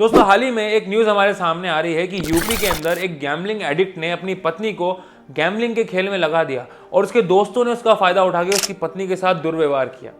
दोस्तों हाल ही में एक न्यूज हमारे सामने आ रही है कि यूपी के अंदर एक गैम्बलिंग एडिक्ट ने अपनी पत्नी को गैम्बलिंग के खेल में लगा दिया और उसके दोस्तों ने उसका फायदा उठा के उसकी पत्नी के साथ दुर्व्यवहार किया।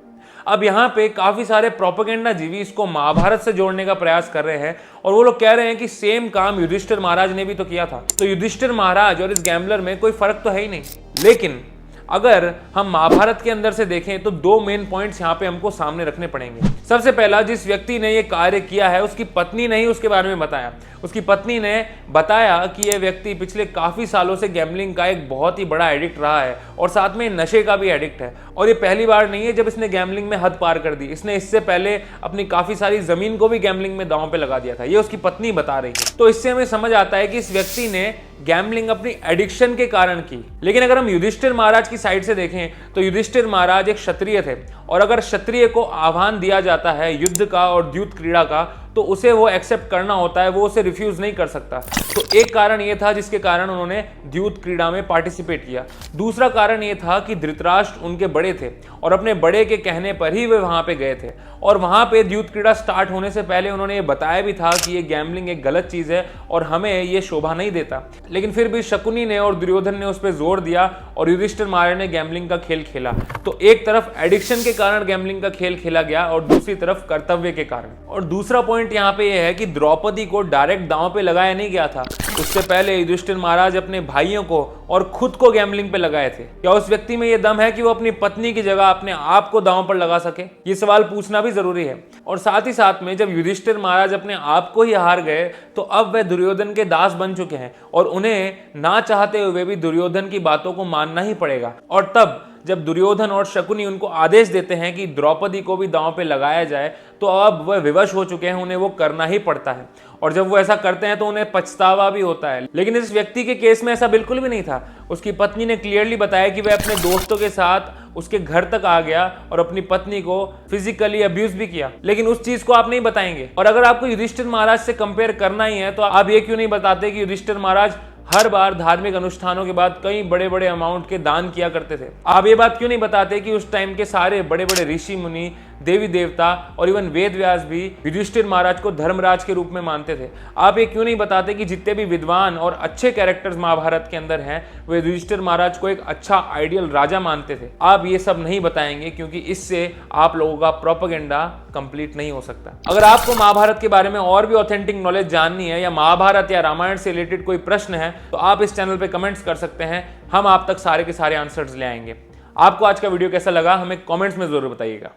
अब यहाँ पे काफी सारे प्रोपेगेंडा जीवी इसको महाभारत से जोड़ने का प्रयास कर रहे हैं और वो लोग कह रहे हैं कि सेम काम युधिष्ठिर महाराज ने भी तो किया था, तो युधिष्ठिर महाराज और इस गैम्बलर में कोई फर्क तो है ही नहीं। लेकिन अगर हम महाभारत के अंदर से देखें तो दो मेन पॉइंट्स यहाँ पे हमको सामने रखने पड़ेंगे। सबसे पहला, जिस व्यक्ति ने ये कार्य किया है उसकी पत्नी ने ही उसके बारे में बताया। उसकी पत्नी ने बताया कि यह व्यक्ति पिछले काफी सालों से गैम्बलिंग का एक बहुत ही बड़ा एडिक्ट रहा है और साथ में नशे का भी एडिक्ट है। और ये पहली बार नहीं है जब इसने गैम्बलिंग में हद पार कर दी। इसने इससे पहले अपनी काफी सारी जमीन को भी गैम्बलिंग में दांव पे लगा दिया था। ये उसकी पत्नी बता रही है। तो इससे हमें समझ आता है कि इस व्यक्ति ने गैम्बलिंग अपनी एडिक्शन के कारण की। लेकिन अगर हम युधिष्ठिर महाराज की साइड से देखें तो युधिष्ठिर महाराज एक क्षत्रिय थे और अगर क्षत्रिय को आह्वान दिया जाता है युद्ध का और द्यूत क्रीड़ा का तो उसे वो एक्सेप्ट करना होता है, वो उसे रिफ्यूज नहीं कर सकता। तो एक कारण ये था जिसके कारण उन्होंने द्यूत क्रीड़ा में पार्टिसिपेट किया। दूसरा कारण ये था कि धृतराष्ट्र उनके बड़े थे और अपने बड़े के कहने पर ही वे वहां पे गए थे और वहां पे द्यूत क्रीड़ा स्टार्ट होने से पहले उन्होंने ये बताया भी था कि ये गैम्बलिंग एक गलत चीज है और हमें ये शोभा नहीं देता। लेकिन फिर भी शकुनी ने और दुर्योधन ने उस पर जोर दिया और युधिष्ठिर महाराज ने गैम्बलिंग का खेल खेला। तो एक तरफ एडिक्शन के कारण गैम्बलिंग का खेल खेला गया और दूसरी तरफ कर्तव्य के कारण। और दूसरा पॉइंट यहाँ पे यह है कि द्रौपदी को डायरेक्ट दांव पे लगाया नहीं गया था। उससे पहले युधिष्ठिर महाराज अपने भाइयों को और खुद को गैम्बलिंग पे लगाए थे। क्या उस व्यक्ति में यह दम है कि वो अपनी पत्नी की जगह अपने आप को दांव पर लगा सके? ये सवाल पूछना भी जरूरी है। और साथ ही साथ में जब युधिष्ठिर महाराज अपने आप को ही हार गए तो अब वह दुर्योधन के दास बन चुके हैं और उन्हें ना चाहते हुए भी दुर्योधन की बातों को मानना ही पड़ेगा। और तब जब दुर्योधन और शकुनी उनको आदेश देते हैं कि द्रौपदी को भी दांव पे लगाया जाए तो अब वह विवश हो चुके हैं, उन्हें वो करना ही पड़ता है। और जब वो ऐसा करते हैं तो उन्हें पछतावा भी होता है। लेकिन इस व्यक्ति के केस में ऐसा बिल्कुल भी नहीं था। उसकी पत्नी ने क्लियरली बताया कि वह अपने दोस्तों के साथ उसके घर तक आ गया और अपनी पत्नी को फिजिकली अब्यूज भी किया। लेकिन उस चीज को आप नहीं बताएंगे। और अगर आपको युधिष्ठिर महाराज से कंपेयर करना ही है तो आप ये क्यों नहीं बताते कि युधिष्ठिर महाराज हर बार धार्मिक अनुष्ठानों के बाद कई बड़े बड़े अमाउंट के दान किया करते थे? आप ये बात क्यों नहीं बताते कि उस टाइम के सारे बड़े बड़े ऋषि मुनि, देवी देवता और इवन वेद व्यास भी युधिष्ठिर महाराज को धर्मराज के रूप में मानते थे? आप ये क्यों नहीं बताते कि जितने भी विद्वान और अच्छे कैरेक्टर्स महाभारत के अंदर हैं वे युधिष्ठिर महाराज को एक अच्छा आइडियल राजा मानते थे? आप ये सब नहीं बताएंगे क्योंकि इससे आप लोगों का प्रोपेगेंडा कंप्लीट नहीं हो सकता। अगर आपको महाभारत के बारे में और भी ऑथेंटिक नॉलेज जाननी है या महाभारत या रामायण से रिलेटेड कोई प्रश्न है तो आप इस चैनल पे कमेंट्स कर सकते हैं। हम आप तक सारे के सारे आंसर्स ले आएंगे। आपको आज का वीडियो कैसा लगा हमें कमेंट्स में जरूर बताइएगा।